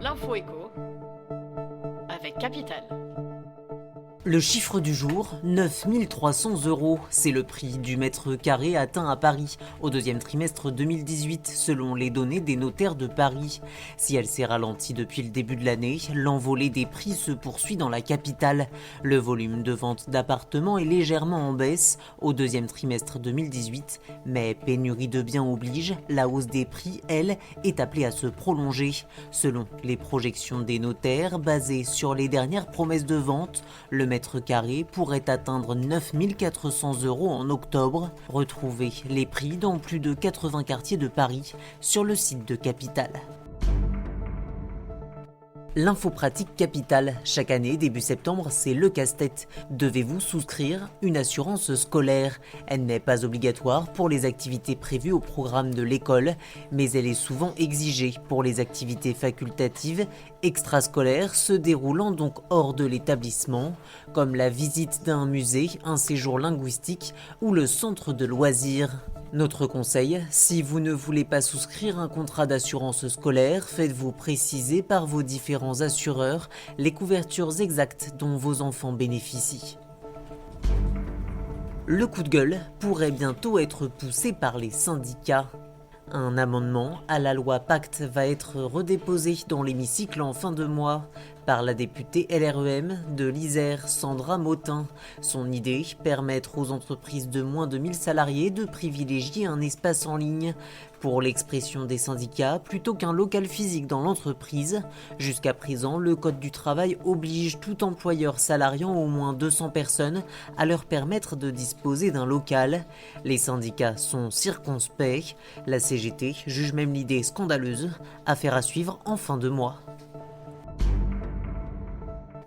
l'info éco avec Capital. Le chiffre du jour, 9 300 €, c'est le prix du mètre carré atteint à Paris au deuxième trimestre 2018 selon les données des notaires de Paris. Si elle s'est ralentie depuis le début de l'année, l'envolée des prix se poursuit dans la capitale. Le volume de vente d'appartements est légèrement en baisse au deuxième trimestre 2018, mais pénurie de biens oblige, la hausse des prix, elle, est appelée à se prolonger. Selon les projections des notaires, basées sur les dernières promesses de vente, le mètre carré pourrait atteindre 9 400 € en octobre. Retrouvez les prix dans plus de 80 quartiers de Paris sur le site de Capital. L'info pratique Capital. Chaque année, début septembre, c'est le casse-tête. Devez-vous souscrire une assurance scolaire? Elle n'est pas obligatoire pour les activités prévues au programme de l'école, mais elle est souvent exigée pour les activités facultatives extrascolaires se déroulant donc hors de l'établissement, comme la visite d'un musée, un séjour linguistique ou le centre de loisirs. Notre conseil, si vous ne voulez pas souscrire un contrat d'assurance scolaire, faites-vous préciser par vos différents assureurs les couvertures exactes dont vos enfants bénéficient. Le coup de gueule pourrait bientôt être poussé par les syndicats. Un amendement à la loi Pacte va être redéposé dans l'hémicycle en fin de mois par la députée LREM de l'Isère, Sandra Motin. Son idée, permettre aux entreprises de moins de 1000 salariés de privilégier un espace en ligne pour l'expression des syndicats plutôt qu'un local physique dans l'entreprise. Jusqu'à présent, le Code du travail oblige tout employeur salariant au moins 200 personnes à leur permettre de disposer d'un local. Les syndicats sont circonspects. La CGT juge même l'idée scandaleuse. Affaire à suivre en fin de mois.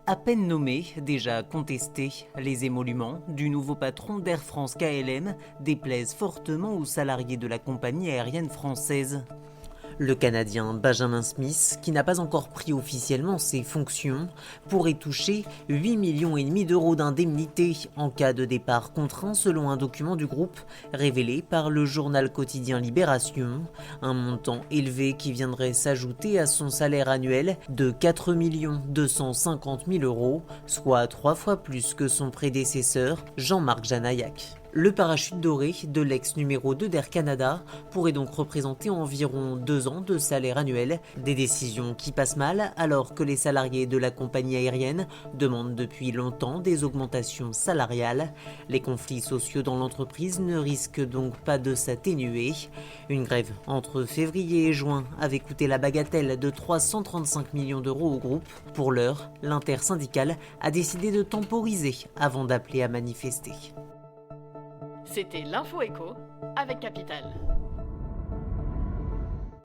À peine nommé, déjà contesté, les émoluments du nouveau patron d'Air France KLM déplaisent fortement aux salariés de la compagnie aérienne française. Le Canadien Benjamin Smith, qui n'a pas encore pris officiellement ses fonctions, pourrait toucher 8,5 millions d'euros d'indemnité en cas de départ contraint selon un document du groupe révélé par le journal quotidien Libération, un montant élevé qui viendrait s'ajouter à son salaire annuel de 4 250 000 €, soit 3 fois plus que son prédécesseur Jean-Marc Janaillac. Le parachute doré de l'ex numéro 2 d'Air Canada pourrait donc représenter environ 2 ans de salaire annuel, des décisions qui passent mal alors que les salariés de la compagnie aérienne demandent depuis longtemps des augmentations salariales. Les conflits sociaux dans l'entreprise ne risquent donc pas de s'atténuer. Une grève entre février et juin avait coûté la bagatelle de 335 millions d'euros au groupe. Pour l'heure, l'intersyndicale a décidé de temporiser avant d'appeler à manifester. C'était l'info éco avec Capital.